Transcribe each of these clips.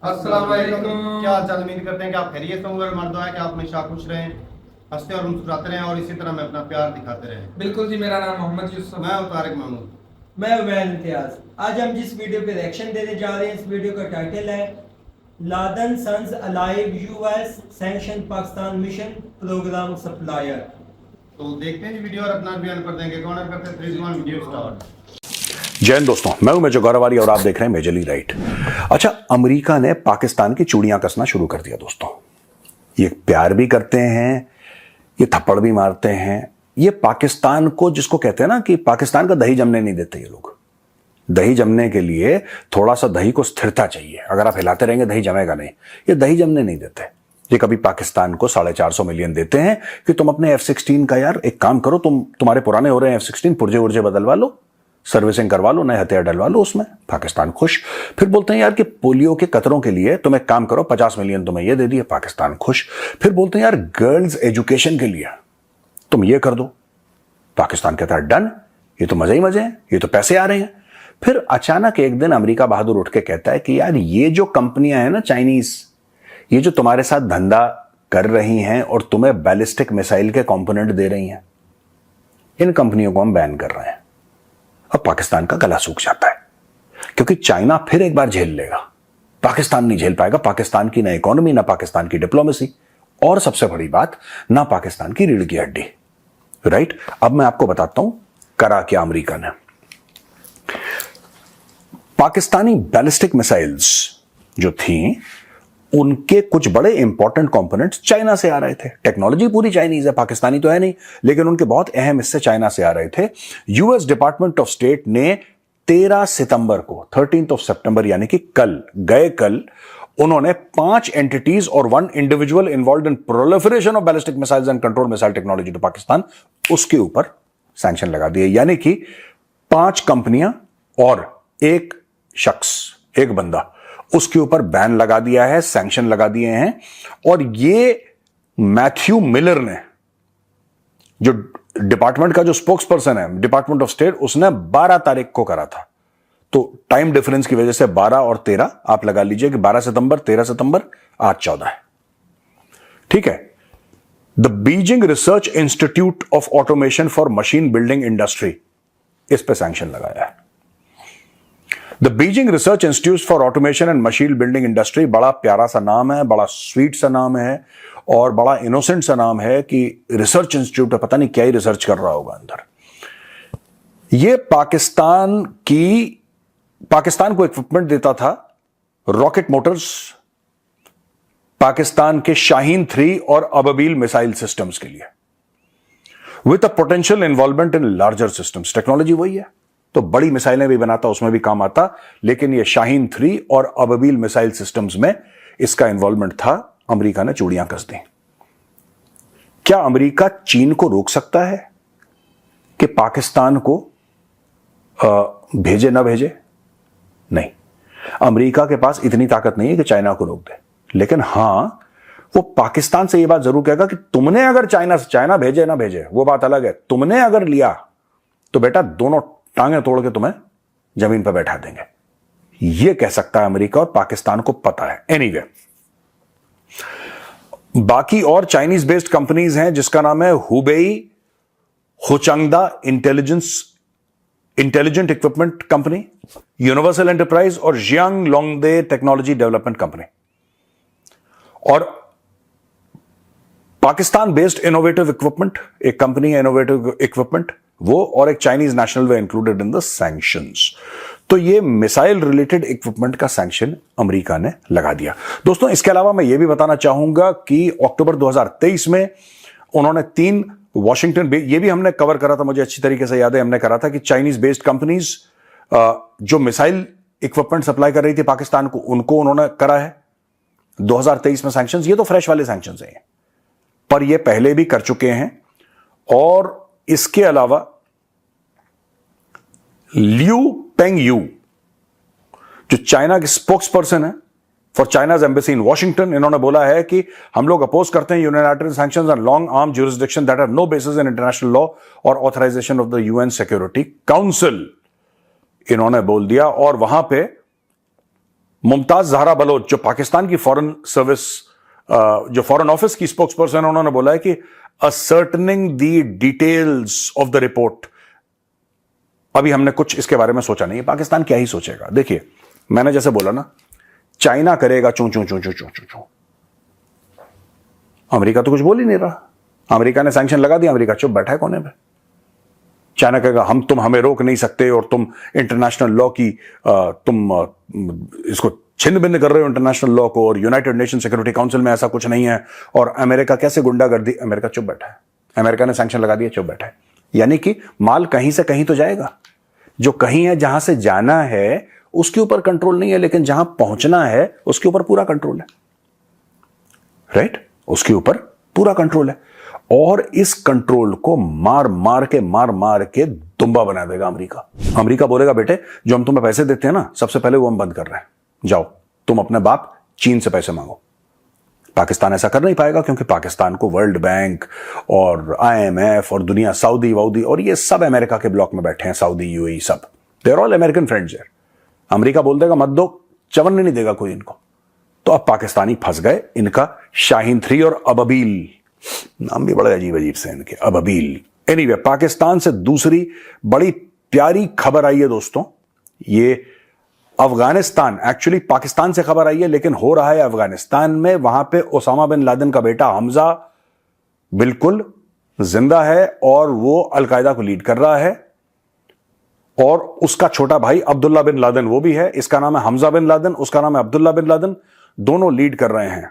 अस्सलाम वालेकुम। क्या हाल चाल, उम्मीद करते हैं कि आप खैरियत से होंगे और मर्द है कि आप हमेशा खुश रहें, हंसते और मुस्कुराते रहें और इसी तरह में अपना प्यार दिखाते रहें। बिल्कुल जी, मेरा नाम मोहम्मद यूसुफ। मैं हूं तारिक महमूद। मैं उबैद इम्तियाज। आज हम जिस वीडियो पे रिएक्शन देने जा रहे हैं, इस वीडियो का टाइटल है Laden sons alive US sanction Pakistan mission programme supplier. तो देखते हैं जी वीडियो और अपना बयान कर देंगे। कॉर्नर करते हैं 3 2 1 वीडियो स्टार्ट। जय हिंद दोस्तों, मैं हूं मेजर गौरवारी और आप देख रहे हैं मेजरली राइट। अच्छा, अमेरिका ने पाकिस्तान की चूड़ियां कसना शुरू कर दिया दोस्तों। ये प्यार भी करते हैं, ये थप्पड़ भी मारते हैं। ये पाकिस्तान को, जिसको कहते हैं ना कि पाकिस्तान का दही जमने नहीं देते ये लोग। दही जमने के लिए थोड़ा सा दही को स्थिरता चाहिए। अगर आप हिलाते रहेंगे दही जमेगा नहीं। ये दही जमने नहीं देते। ये कभी पाकिस्तान को 450 मिलियन देते हैं कि तुम अपने F-16 का यार एक काम करो, तुम्हारे पुराने हो रहे हैं F-16, पुर्जे उर्जे बदलवा लो, सर्विसिंग करवा लो, नए हथियार डलवा लो उसमें। पाकिस्तान खुश। फिर बोलते हैं यार कि पोलियो के कतरों के लिए तुम एक काम करो, 50 मिलियन तुम्हें ये दे दिए, पाकिस्तान खुश। फिर बोलते हैं यार गर्ल्स एजुकेशन के लिए तुम ये कर दो, पाकिस्तान कहता है डन, ये तो मजे ही मजे हैं, ये तो पैसे आ रहे हैं। फिर अचानक एक दिन अमेरिका बहादुर उठ के कहता है कि यार ये जो कंपनियां हैं ना चाइनीज, ये जो तुम्हारे साथ धंधा कर रही हैं और तुम्हें बैलिस्टिक मिसाइल के कंपोनेंट दे रही हैं, इन कंपनियों को हम बैन कर रहे हैं। अब पाकिस्तान का गला सूख जाता है, क्योंकि चाइना फिर एक बार झेल लेगा, पाकिस्तान नहीं झेल पाएगा। पाकिस्तान की ना इकोनॉमी, ना पाकिस्तान की डिप्लोमेसी, और सबसे बड़ी बात, ना पाकिस्तान की रीढ़ की हड्डी। राइट। अब मैं आपको बताता हूं करा क्या अमेरिका ने। पाकिस्तानी बैलिस्टिक मिसाइल्स जो थी, उनके कुछ बड़े इंपॉर्टेंट कंपोनेंट्स चाइना से आ रहे थे। टेक्नोलॉजी पूरी चाइनीज है, पाकिस्तानी तो है नहीं, लेकिन उनके बहुत अहम हिस्से चाइना से आ रहे थे। यूएस डिपार्टमेंट ऑफ स्टेट ने 13 सितंबर को, 13th of September यानी कि कल उन्होंने 5 एंटिटीज और 1 individual involved in proliferation of ballistic missiles and control missile technology to Pakistan, उसके ऊपर सैंक्शन लगा दिए। यानी कि 5 कंपनियां और एक शख्स, एक बंदा, उसके ऊपर बैन लगा दिया है, सैंक्शन लगा दिए हैं। और ये मैथ्यू मिलर ने, जो डिपार्टमेंट का जो स्पोक्स पर्सन है, डिपार्टमेंट ऑफ स्टेट, उसने 12 तारीख को करा था। तो टाइम डिफरेंस की वजह से 12 और 13 आप लगा लीजिए कि 12 सितंबर, 13 सितंबर, आज 14 है। ठीक है। The Beijing research institute of automation for machine building industry, इस पे सैंक्शन लगाया है। The Beijing research institute for automation and machine building industry, बड़ा प्यारा सा नाम है, बड़ा स्वीट सा नाम है और बड़ा इनोसेंट सा नाम है कि रिसर्च इंस्टीट्यूट है, पता नहीं क्या ही रिसर्च कर रहा होगा अंदर। यह पाकिस्तान को इक्विपमेंट देता था, रॉकेट मोटर्स, पाकिस्तान के शाहीन 3 और अबाबील मिसाइल सिस्टम्स के लिए, with a potential involvement in larger systems. Technology वही है, तो बड़ी मिसाइलें भी बनाता, उसमें भी काम आता, लेकिन ये शाहीन 3 और अबाबील मिसाइल सिस्टम्स में इसका इन्वॉल्वमेंट था। अमेरिका ने चूड़ियां कस दी। क्या अमेरिका चीन को रोक सकता है कि पाकिस्तान को भेजे ना भेजे? नहीं, अमेरिका के पास इतनी ताकत नहीं है कि चाइना को रोक दे। लेकिन हां, वो पाकिस्तान से यह बात जरूर कहेगा कि तुमने अगर चाइना भेजे ना भेजे वो बात अलग है, तुमने अगर लिया तो बेटा दोनों टांगे तोड़ के तुम्हें जमीन पर बैठा देंगे। यह कह सकता है अमेरिका, और पाकिस्तान को पता है। एनीवे, बाकी और चाइनीज बेस्ड कंपनीज हैं, जिसका नाम है Hubei, Huachangda intelligent equipment company, universal enterprise और जियांग लोंगदे टेक्नोलॉजी डेवलपमेंट कंपनी। और पाकिस्तान बेस्ड इनोवेटिव इक्विपमेंट, एक कंपनी है इनोवेटिव इक्विपमेंट, वो, और एक Chinese national way included in the sanctions. तो ये मिसाइल रिलेटेड इक्विपमेंट का सैंक्शन अमेरिका ने लगा दिया। दोस्तों, इसके अलावा मैं ये भी बताना चाहूंगा कि अक्टूबर 2023 में उन्होंने 3 वॉशिंगटन, ये भी हमने कवर करा था, मुझे अच्छी तरीके से याद है, हमने करा था कि चाइनीज बेस्ड कंपनीज जो मिसाइल इक्विपमेंट सप्लाई कर रही थी पाकिस्तान को, उनको उन्होंने करा है 2023 में सैंक्शंस। ये तो फ्रेश वाले सैंक्शंस हैं, पर ये पहले भी कर चुके हैं। और इसके अलावा लियू पेंगयू, जो चाइना के स्पोक्स पर्सन है for China's embassy in Washington, इन्होंने बोला है कि हम लोग अपोज करते हैं unilateral sanctions and long arm jurisdiction that have no basis in international law और authorisation of the UN Security Council, इन्होंने बोल दिया। और वहां पे मुमताज जहरा बलोच, जो पाकिस्तान की फॉरेन सर्विस, जो फॉरेन ऑफिस की स्पोक्स पर्सन, उन्होंने बोला है कि ascertaining the details of the report, अभी हमने कुछ इसके बारे में सोचा नहीं है। पाकिस्तान क्या ही सोचेगा। देखिए, मैंने जैसे बोला ना, चाइना करेगा चू चू चू चू चू चू चू, अमेरिका तो कुछ बोल ही नहीं रहा। अमेरिका ने सैंक्शन लगा दिया, अमेरिका चुप बैठा है कोने पे। चाइना कहेगा तुम हमें रोक नहीं सकते, और तुम इंटरनेशनल लॉ की तुम इसको छिन्न भिन्न कर रहे हो, इंटरनेशनल लॉ को, और यूनाइटेड नेशन सिक्योरिटी काउंसिल में ऐसा कुछ नहीं है। और अमेरिका कैसे गुंडागर्दी, अमेरिका चुप बैठा है। अमेरिका ने सैंक्शन लगा दिया, चुप बैठा है। यानी कि माल कहीं से कहीं तो जाएगा, जो कहीं है, जहां से जाना है उसके ऊपर कंट्रोल नहीं है, लेकिन जहां पहुंचना है उसके ऊपर पूरा कंट्रोल है। राइट, उसके ऊपर पूरा कंट्रोल है। और इस कंट्रोल को मार मार के दुम्बा बना देगा अमेरिका। अमेरिका बोलेगा बेटे, जो हम तुम्हें पैसे देते हैं ना, सबसे पहले वो हम बंद कर रहे हैं, जाओ तुम अपने बाप चीन से पैसे मांगो। पाकिस्तान ऐसा कर नहीं पाएगा, क्योंकि पाकिस्तान को वर्ल्ड बैंक और IMF और दुनिया, सऊदी वऊदी और ये सब अमेरिका के ब्लॉक में बैठे हैं, सऊदी UAE सब, they are all American friends there. America बोल देगा मत दो, चवन्ने नहीं देगा कोई इनको। तो अब पाकिस्तानी फंस गए। इनका शाहीन 3 और अबील, नाम भी बड़े अजीब अजीब से इनके, अबील। एनीवे, पाकिस्तान से दूसरी बड़ी प्यारी खबर आई है दोस्तों। ये अफगानिस्तान, एक्चुअली पाकिस्तान से खबर आई है, लेकिन हो रहा है अफगानिस्तान में। वहां पे ओसामा बिन लादेन का बेटा हमजा बिल्कुल जिंदा है, और वो अलकायदा को लीड कर रहा है। और उसका छोटा भाई अब्दुल्ला बिन लादेन वो भी है। इसका नाम है हमजा बिन लादेन, उसका नाम है अब्दुल्ला बिन लादेन। दोनों लीड कर रहे हैं।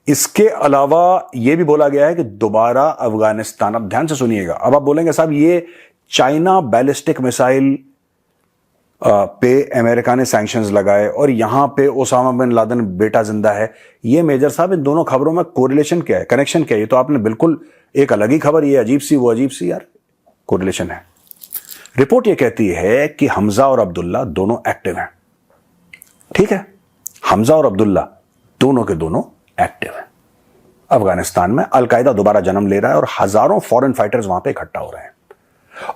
इसके अलावा यह भी बोला गया है कि दोबारा अफगानिस्तान, अब ध्यान से सुनिएगा, अब आप बोलेंगे साहब ये चाइना बैलिस्टिक मिसाइल पे अमेरिका ने सैंक्शंस लगाए और यहां पे ओसामा बिन लादेन बेटा जिंदा है। ये मेजर साहब, इन दोनों खबरों में कोरिलेशन क्या है, कनेक्शन क्या है? ये तो आपने बिल्कुल एक अलग ही खबर, ये अजीब सी वो अजीब सी, यार कोरिलेशन है। रिपोर्ट ये कहती है कि हमजा और अब्दुल्ला दोनों एक्टिव हैं। ठीक है, हमजा और अब्दुल्ला दोनों के दोनों एक्टिव हैं। अफगानिस्तान में अलकायदा दोबारा जन्म ले रहा है और हजारों फॉरेन फाइटर्स वहां पे इकट्ठा हो रहे हैं,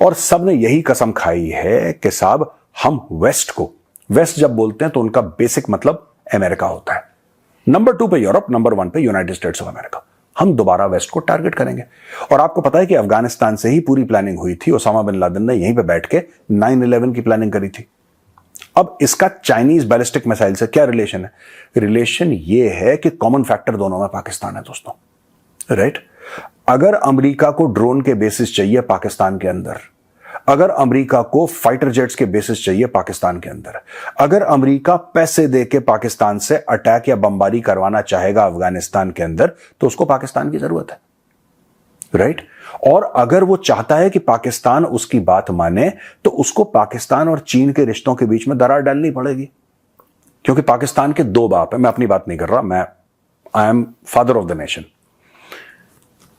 और सबने यही कसम खाई है कि साहब हम वेस्ट को, वेस्ट जब बोलते हैं तो उनका बेसिक मतलब अमेरिका होता है। नंबर 2 पे यूरोप, नंबर 1 पे यूनाइटेड स्टेट्स ऑफ अमेरिका। हम दोबारा वेस्ट को टारगेट करेंगे। और आपको पता है कि अफगानिस्तान से ही पूरी प्लानिंग हुई थी। ओसामा बिन लादेन ने यहीं पे बैठ के 9/11 की प्लानिंग करी थी। अब इसका चाइनीज बैलिस्टिक मिसाइल से क्या रिलेशन है? रिलेशन ये है कि कॉमन फैक्टर दोनों में पाकिस्तान है दोस्तों। राइट, अगर अमेरिका को ड्रोन के बेसिस चाहिए पाकिस्तान के अंदर, अगर अमेरिका को फाइटर जेट्स के बेसिस चाहिए पाकिस्तान के अंदर, अगर अमेरिका पैसे देके पाकिस्तान से अटैक या बमबारी करवाना चाहेगा अफगानिस्तान के अंदर, तो उसको पाकिस्तान की जरूरत है। राइट, और अगर वो चाहता है कि पाकिस्तान उसकी बात माने, तो उसको पाकिस्तान और चीन के रिश्तों के बीच में दरार डालनी पड़ेगी, क्योंकि पाकिस्तान के 2 बाप है। मैं अपनी बात नहीं कर रहा, मैं I am father of the nation,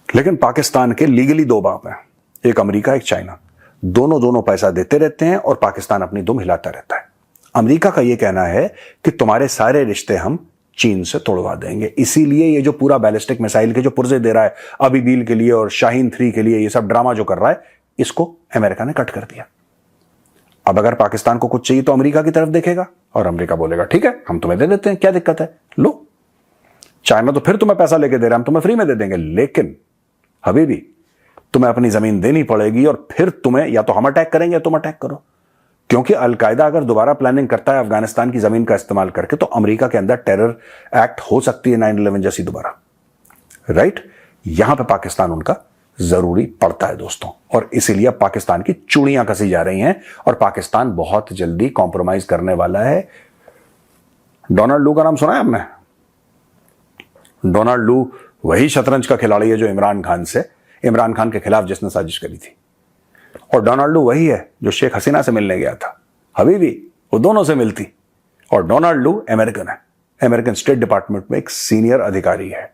लेकिन पाकिस्तान के लीगली 2 बाप हैं, एक अमेरिका, एक चाइना। दोनों पैसा देते रहते हैं और पाकिस्तान अपनी दुम हिलाता रहता है। अमेरिका का यह कहना है कि तुम्हारे सारे रिश्ते हम चीन से तोड़वा देंगे। इसीलिए ये जो पूरा बैलिस्टिक मिसाइल के जो पुर्जे दे रहा है अबीबील के लिए और शाहीन 3 के लिए, ये सब ड्रामा जो कर रहा है, इसको अमेरिका ने कट कर दिया। अब अगर पाकिस्तान को कुछ चाहिए तो अमेरिका की तरफ देखेगा, और अमेरिका बोलेगा ठीक है हम तुम्हें दे देते हैं, क्या दिक्कत है, लो। चाइना तो फिर तुम्हें पैसा लेके दे रहा है, हम तुम्हें फ्री में दे देंगे, लेकिन हबीबी तुम्हें अपनी जमीन देनी पड़ेगी, और फिर तुम्हें या तो हम अटैक करेंगे या तुम अटैक करो। क्योंकि अलकायदा अगर दोबारा प्लानिंग करता है अफगानिस्तान की जमीन का इस्तेमाल करके, तो अमेरिका के अंदर टेरर एक्ट हो सकती है 9/11 जैसी दोबारा। राइट, यहां पे पाकिस्तान उनका जरूरी पड़ता है दोस्तों, और इसीलिए पाकिस्तान की चूड़ियां कसी जा रही हैं, और पाकिस्तान बहुत जल्दी कॉम्प्रोमाइज करने वाला है। डोनाल्ड लू का नाम सुना है आपने? डोनाल्ड लू वही शतरंज का खिलाड़ी है जो इमरान खान के खिलाफ जिसने साजिश करी थी, और डोनाल्ड लू वही है जो शेख हसीना से मिलने गया था। हबीबी वो दोनों से मिलती, और डोनाल्ड लू अमेरिकन है, अमेरिकन स्टेट डिपार्टमेंट में एक सीनियर अधिकारी है।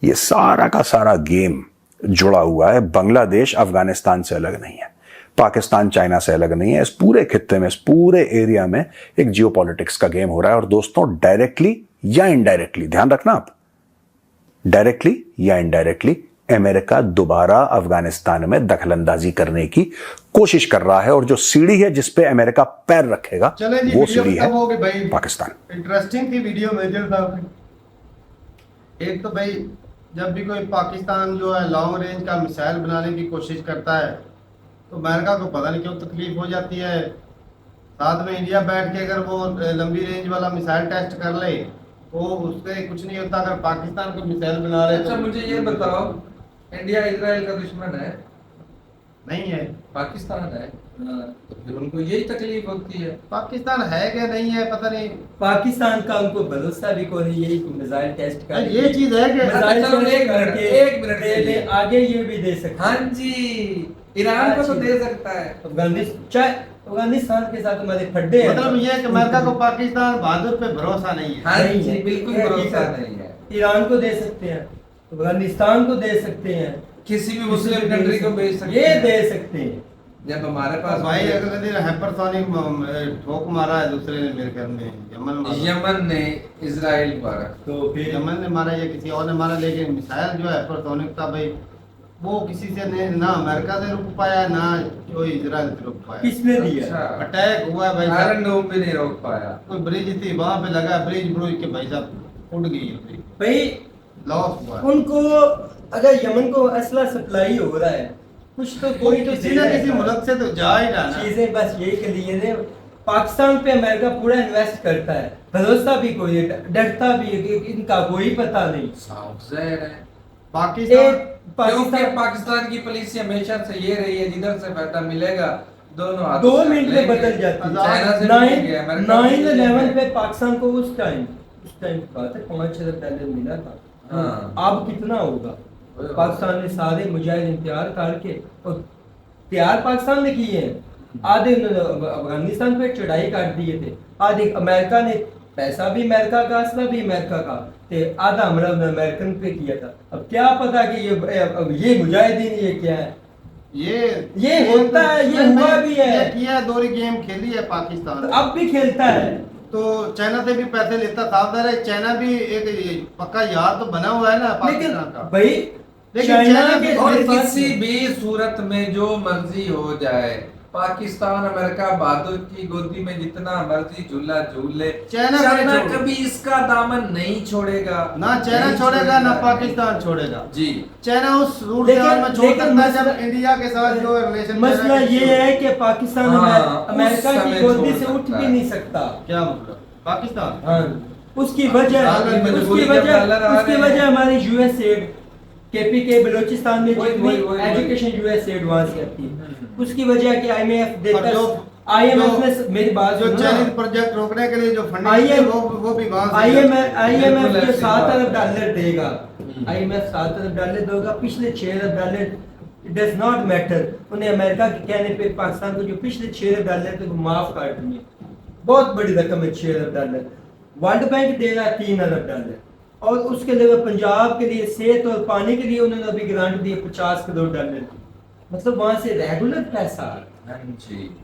ये सारा का सारा गेम जुड़ा हुआ है। बांग्लादेश अफगानिस्तान से अलग नहीं है, पाकिस्तान चाइना से अलग नहीं है। इस पूरे खित्ते में, इस पूरे एरिया में एक जियोपॉलिटिक्स का गेम हो रहा है। और दोस्तों, डायरेक्टली या इनडायरेक्टली, ध्यान रखना आप, डायरेक्टली या इनडायरेक्टली अमेरिका दोबारा अफगानिस्तान में दखलंदाजी करने की कोशिश कर रहा है और जो सीढ़ी है जिस पे अमेरिका पैर रखेगा चले जी, वो वीडियो सीढ़ी खत्म हो गई भाई। है पाकिस्तान। इंटरेस्टिंग थी वीडियो मेजर साहब की। एक तो भाई जब भी कोई पाकिस्तान जो है लॉन्ग रेंज का मिसाइल बनाने की कोशिश करता है तो अमेरिका को पता नहीं क्यों तकलीफ हो जाती है। साथ में इंडिया बैठ के अगर वो लंबी रेंज वाला मिसाइल टेस्ट कर ले तो उससे कुछ नहीं होता। अगर पाकिस्तान को मिसाइल बना रहे अच्छा मुझे ये बताओ, इंडिया इजराइल का दुश्मन है, नहीं है। पाकिस्तान है, तो फिर उनको यही तकलीफ होती है। पाकिस्तान है क्या नहीं है पता नहीं। पाकिस्तान का उनको भरोसा भी कोई नहीं है कि मिसाइल टेस्ट कर ये चीज है कि मिसाइल चलो, टेस्ट एक मिनट, करके एक मिनट दे के दे, लिए। आगे ये भी दे सकते हाँ जी, ईरान को तो दे सकता है। अफगानिस्तान के साथ हमारे फड्डे हैं। मतलब ये है कि अमेरिका को पाकिस्तान बहादुर पे भरोसा नहीं है। हाँ नहीं जी, है। बिल्कुल ये भरोसा हकीकत। नहीं है। ईरान को दे सकते हैं, अफगानिस्तान को दे सकते हैं, किसी भी मुस्लिम कंट्री को भेज सकते ये हैं। दे सकते हैं। जब हमारे पास भाई अगले दिन हाइपरसोनिक ठोक मारा है दूसरे ने मेरे घर में यमन ने इजराइल पर, तो फिर यमन ने मारा या किसी और ने मारा, लेकिन मिसाइल जो है हाइपरसोनिक था भाई वो किसी से ने ना अमेरिका से रुक पाया ना जो इजराइल से रुक पाया। किसने दिया? अच्छा, अटैक हुआ है भाई साहब। आयरन डोम भी नहीं रोक पाया। कोई ब्रिज थी वहां पे लगा, ब्रिज ब्रुज के भाई साहब उड़ गई है, भाई लॉस हुआ है। उनको अगर यमन को असला सप्लाई हो रहा है कुछ तो कोई तो किसी ना किसी मुल्क से तो जा ही रहा ना। चीजें बस यही के लिए ने पाकिस्तान पे अमेरिका पूरा इन्वेस्ट करता है, भरोसा भी कोई है, डरता भी है कि इनका कोई पता नहीं। साफ ज़ाहिर है, पाकिस्तान क्योंकि पाकिस्तान की पॉलिसी हमेशा से ये रही है, जिधर से फायदा मिलेगा दोनों हाथों 2 से मिनट में लेंगे। बदल जाती है। चाइना से भी लेंगे, अमेरिका से भी 9/11 लेंगे। पे पाकिस्तान को उस टाइम की बात है $5 अरब मिला था। हाँ। अब कितना होगा? पाकिस्तान ने सारे मुजाहिदीन तैयार करके, और तैयार पाकिस्तान ने किए हैं, आधे उन्होंने अफगानिस्तान पे चढ़ाई कर दिए थे, आधे अमेरिका ने, पैसा भी अमेरिका का, असला भी अमेरिका का, ते आधा हमला अमेरिकन पे किया था। अब क्या पता कि ये मुजाहिदीन ये क्या है। ये होता है, ये हुआ भी है। ये किया दोहरी गेम खेली है पाकिस्तान। अब भी खेलता है। तो चाइना से भी पैसे लेता था, चाइना भी एक पक्का यार तो बना हुआ है ना लेकिन पाकिस्तान का। भाई लेकिन चाइना चाइना के और मेरे पास- किसी भी सूरत में जो मर्जी हो जाए, पाकिस्तान अमेरिका बहादुर की गोदी में जितना मर्जी झूला झूल ले, चाइना चाइना छोड़- कभी इसका दामन नहीं छोड़ेगा। ना चाइना नहीं छोड़ेगा ना पाकिस्तान छोड़ेगा। जी, चाइना उस रूट लेकिन- में छोड़ लेकिन सकता है जब मसला- इंडिया के साथ जो रिलेशन मसला ये है कि पाकिस्तान हाँ, अमेरिका उस की समय गोदी छोड़ से उठ सकता भी है। नहीं सकता। क्या मतलब पाकिस्तान हाँ, उसकी वजह मजबूरी जब डॉलर आ उसकी रहे वजह हैं। हमारी यूएस एड, केपीके बलोचिस्तान में वही- जितनी वही- वही- एजुकेशन यूएस एड वहां से आती है, उसकी वजह कि आईएमएफ देता और जो- आईएमएफ जो- ने मेरी बात जो सुनो ना। चाइनीज प्रोजेक्ट रोकने के लिए जो फंडिंग IM वो भी वहां से आईएमएफ बिल्कुल जो ऐसी 7 बात अरब है। डॉलर देगा, आईएमएफ 7 अरब डॉलर देगा, पिछले 6 अरब dollar it does not matter. उन्हें अमेरिका के कहने पे पाकिस्तान को जो पिछले 6 अरब डॉलर थे वो माफ कर दिए। बहुत बड़ी रकम है 6 अरब डॉलर। वर्ल्ड बैंक दे रहा है 3 अरब डॉलर, और उसके अलावा पंजाब के लिए सेहत और पानी के लिए उन्होंने अभी ग्रांट दिए 50 करोड़ डॉलर। मतलब वहां से रेगुलर पैसा आ रहा है। हाँ जी।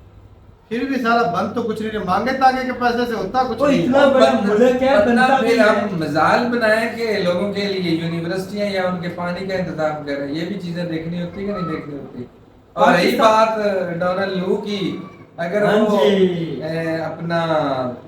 फिर भी सारा बंद तो कुछ नहीं, मांगे तांगे के पैसे से होता कुछ वो नहीं। इतना बड़ा बनना- मुल्क है, बनना बनता भी फिर है। हम मजाल बनाए कि लोगों के लिए यूनिवर्सिटियां या उनके पानी का इंतजाम करें, ये भी चीजें देखनी होती है कि नहीं देखनी होती। और रही बात डोनाल्ड लू की, अगर हाँ वो जी। अपना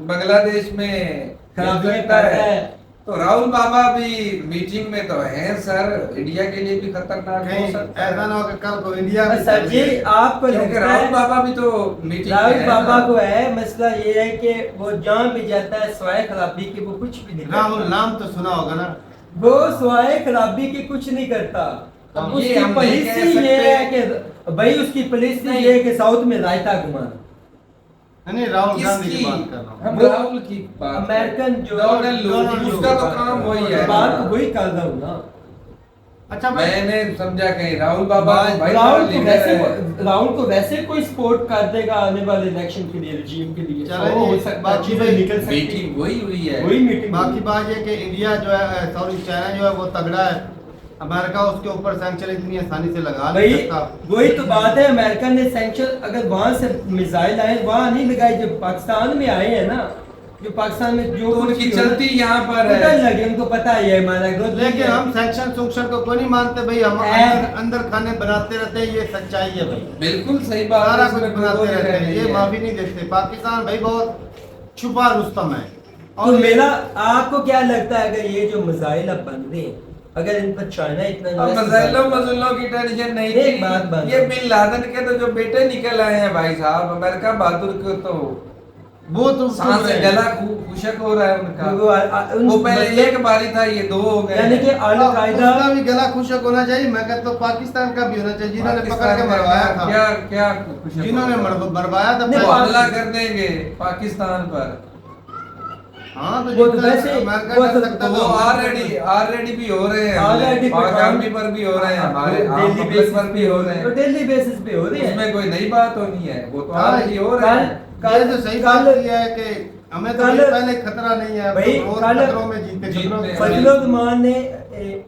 बांग्लादेश में खराबियां खेल सकता कर रहा है, है। तो राहुल बाबा भी मीटिंग में तो है सर, इंडिया के लिए भी खतरनाक हो कहीं सकता ऐसा है। ना हो कि कल को इंडिया में सर जी आपको क्योंकि लगता राहुल है बाबा भी तो मीटिंग में राहुल है बाबा ना। को है, मसला ये है कि वो जहाँ भी जाता है सवाए खराबी के वो कुछ भी नहीं राहुल करता। नाम तो सुना होगा ना। वो सवाए खराबी के कुछ नहीं करता। अब उसकी ये हम नहीं पॉलिसी कह ये है सकते। कि भाई उसकी पॉलिसी नहीं। ये है कि साउथ में रायता घुमाना। नहीं राहुल गांधी किसकी? की बात कर रहा हूँ। हम वो राहुल की बात अमेरिकन जो डोनाल्ड लू, डोनाल्ड लू उसका तो बात काम कर वही रहा है। बात ना। वही कर रहा हूँ ना। अच्छा भाई मैंने समझा कहीं राहुल बाबा भाई राहुल बड़ा को लीडर है। वैसे राहुल को वैसे कोई सपोर्ट कर देगा आने वाले इलेक्शन के लिए, रजीम के लिए। चलो वो हो जी, सकता है बाकी चीजें भाई निकल सकती मीटिंग हैं। वही हुई है। वही मीटिंग बाकी बात ये कि इंडिया जो है सॉरी चाइना जो है वो तगड़ा है, अमेरिका उसके ऊपर सैंक्शन इतनी आसानी से लगा नहीं भाई सकता। वही तो बात है, अमेरिका ने सैंक्शन अगर वहां से मिसाइल आए वहां नहीं लगाए, जब पाकिस्तान में आए हैं ना जो पाकिस्तान में जो तो कुछ उनकी भी हो रहा चलती यहाँ पर पता है। लगे, उनको पता ही है हमारा ग्रोथ। लेकिन हम सैंक्शन सुक्शन को कोई नहीं मानते भाई, हम अंदर खाने बनाते रहते हैं, ये सच्चाई है भाई। बिल्कुल सही बात है, सारा कुछ इसमें बनाते कोई रहते हैं, नहीं ये है। माफी नहीं देते। पाकिस्तान भाई बहुत छुपा रुस्तम है। तो मेरा आपको क्या लगता है अगर ये जो मिसाइल अब बन रहे हैं, अगर इन पर चाइना इतना अब invest मजैलों करेगा- मजलों की टेंशन नहीं एक थी। बात बता। ये बिन लादेन के तो जो बेटे निकल आए हैं भाई साहब, अमेरिका बहादुर को तो वो तो सांस से गला खुशक हो रहा है उनका। वो पहले मतलब- एक बारी था, ये दो हो गए। यानी कि अल-कायदा उसका भी गला खुशक होना चाहिए। मैं कहता हूँ पाकिस्तान का भी होना चाहिए, जिन्होंने पकड़ पाकिस्तान के का मरवाया था, क्या क्या खुशक जिन्होंने हो रहा है? मरवाया था नहीं, वो पहले। हमला कर देंगे पाकिस्तान पर। हाँ तो वो तो जितना वैसे- अमेरिका वो कर तो- सकता वो था, ऑलरेडी भी हो रहे हैं Already पाक पठान- आर्मी पर भी हो रहे हैं, हमारे आम डेली पब्लिक बेसिस पर भी हो रहे हैं। डेली बेसिस पे हो रही है। उसमें कोई नई बात होनी है, वो तो हाँ, ऑलरेडी हो रहे हैं। ये तो सही बात किया है कि हमें तो कल- पहले खतरा नहीं है, भाई, तो रोज कल- खतरों में जीते खतरों में- फजलुर्रहमान ने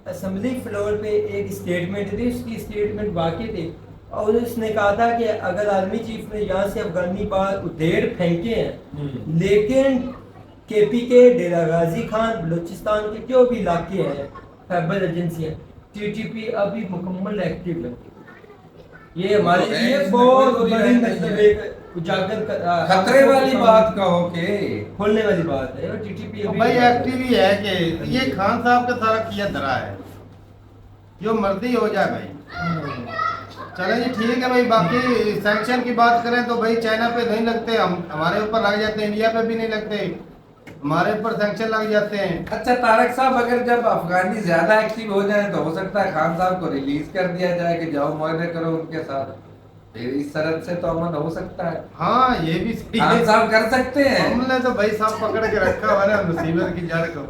असेंबली फ्लोर पे एक स्टेटमेंट दी, उसकी स्टेटमेंट वाकई थी और उसने कहा था कि अगर आर्मी चीफ ने यहाँ से अफगानी बाग उधेड़ फेंके हैं, लेकिन केपी के डेरा गाजी खान बलूचिस्तान के जो भी इलाके हैं खैबर एजेंसियाँ टीटीपी अभी मुकम्मल एक्टिव है। ये हमारे तो है, लिए इसमें बहुत कोई बड़ी नहीं मतलब है। एक उजागर खतरे वाली बात कहो के खोलने वाली बात है। टीटीपी तो भाई एक्टिव ही है कि ये खान साहब का सारा किया धरा है, जो मर्जी हो जाए भाई। चले जी ठीक है भाई। बाकी सैंक्शन की बात करें तो भाई चाइना पे नहीं लगते, हम हमारे ऊपर लग जाते हैं, इंडिया पे भी नहीं लगते, हमारे ऊपर सैंक्शन लग जाते हैं। अच्छा तारक साहब, अगर जब अफगानी ज्यादा एक्टिव हो जाए तो हो सकता है खान साहब को रिलीज कर दिया जाए कि जाओ मुआहदे करो उनके साथ, फिर इस शरत से तो अमन हो सकता है। हाँ ये भी सही खान है। साहब कर सकते हैं। हमने तो भाई साहब पकड़ के रखा हुआ है ना मुसीबत की जड़ को।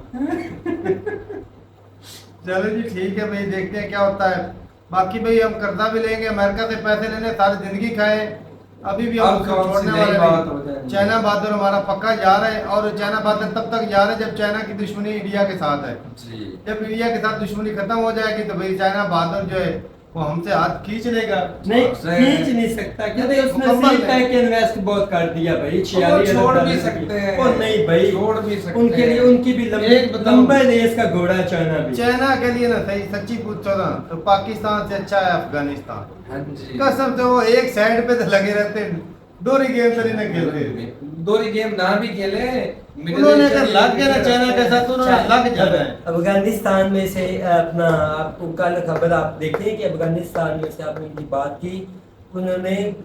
चलो जी ठीक है भाई, देखते हैं क्या होता है। बाकी भाई हम कर्जा भी लेंगे, अमेरिका से पैसे लेने, सारी जिंदगी खाए, अभी भी हम अब उसको कौन सी छोड़ने नई वाले बात हो नहीं। जाएगी। चाइना बहादुर हमारा पक्का जा रहा है, और चाइना बहादुर तब तक जा रहा है जब चाइना की दुश्मनी इंडिया के साथ है। जी जब इंडिया के साथ दुश्मनी खत्म हो जाएगी तो भाई चाइना बहादुर जो है वो हमसे हाथ खींच लेगा। नहीं से- खींच नहीं सकता क्योंकि उसने मुकम्मल सील पैक इन्वेस्ट बहुत कर दिया भाई। वो 46 छोड़ अरब भी डॉलर सकते हैं। और नहीं भाई, छोड़ भी सकते उनके हैं। लिए उनकी भी एक बताओ। लंबा रेस का घोड़ा है चाइना भी। चाइना के लिए ना सही सच्ची पूछो ना तो पाकिस्तान से अच्छा है अफगानिस्तान। हाँ जी। कसम से वो एक साइड पे तो लगे रहते हैं, दोरी गेम तो नहीं ना खेलते। दोरी गेम ना भी खेले, उन्होंने अगर लग गया ना चाइना के साथ तो उन्होंने लग जाना है। अफगानिस्तान में से अपना आपको कल खबर आप देखें कि अफगानिस्तान में से आपने उनकी बात की, उन्होंने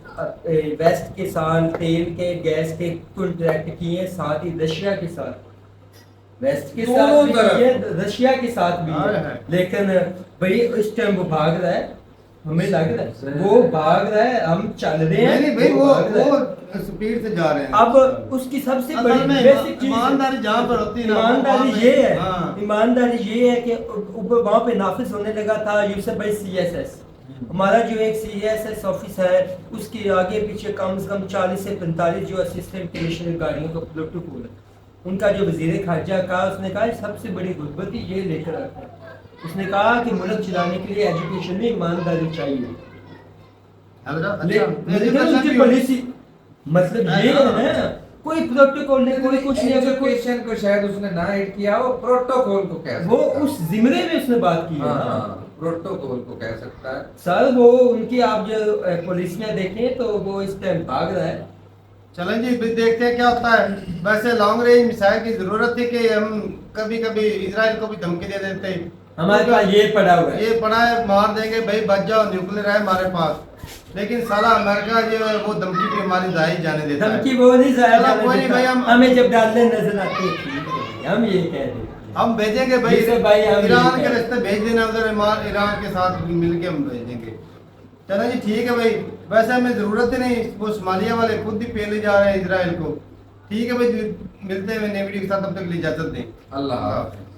वेस्ट के साथ तेल के गैस के कॉन्ट्रैक्ट किए, साथ ही रशिया के साथ, वेस्ट के साथ दोनों भी तरफ। किए, रशिया के साथ भी हाँ, है। है। लेकिन भाई उस टाइम वो भाग रहा है, हमें लग रहा है वो भाग रहा है, हम चल रहे हैं, नहीं भाई भाग रहा है। वो स्पीड से जा रहे हैं। अब उसकी सबसे असल बड़ी में बेसिक चीज ईमानदारी जहाँ पर होती है ना, ईमानदारी वहाँ ये पे- है, हाँ। ईमानदारी ये है कि वहाँ पे नाफिज होने लगा था यूसुफ भाई CSS। हमारा जो एक CSS ऑफिस है उसके आगे पीछे कम से कम 40 से 45 जो असिस्टेंट कमिश्नर गाड़ियों का प्रोटोकॉल है। उनका जो वजीर खारजा का, उसने कहा सबसे बड़ी गुर्बत ये लेकर आता है। उसने कहा कि मुल्क चलाने के लिए एजुकेशन में ईमानदारी चाहिए। अच्छा, लेकिन एजुकेशन उनकी भी- पॉलिसी मतलब ये है ना, कोई प्रोटोकॉल नहीं, कोई कुछ नहीं, अगर कोई एजुकेशन को शायद उसने ना ऐड किया, वो प्रोटोकॉल को कह वो सकता है। उस जिम्मे में उसने बात की है हाँ, ना। हाँ, प्रोटोकॉल को कह सकता है। सर वो उनकी आप जो पॉलिसियां देखें तो वो इस टाइम भाग रहा है। चलें जी भी देखते हैं क्या होता है। वैसे लॉन्ग रेंज मिसाइल की जरूरत थी कि हम कभी कभी इजराइल को भी धमकी दे देते। हमारे पास ये पड़ा हुआ है। ये पड़ा है, मार देंगे भाई, बच जाओ, न्यूक्लियर है हमारे पास। लेकिन साला अमेरिका जो है वो धमकी भी हमारी जाहिर जाने देता है। धमकी वो नहीं जाया चलो, जाने कोई नहीं देता। भाई, हम- हमें जब डालने नजर आते हैं ठीक है भाई, हम ये कह रहे हैं। हम भेजेंगे भाई, यूसुफ भाई, हम ईरान यही के कह- रास्ते भेज देना उधर, ईरान के साथ मिलके हम भेजेंगे। चलो जी ठीक है भाई। वैसे हमें जरूरत ही नहीं, वो सोमालिया वाले खुद ही पेले जा रहे हैं इसराइल को। ठीक है भाई, मिलते हैं नई वीडियो के साथ, तब तक के लिए इजाजत दें। अल्लाह हाफ़िज़।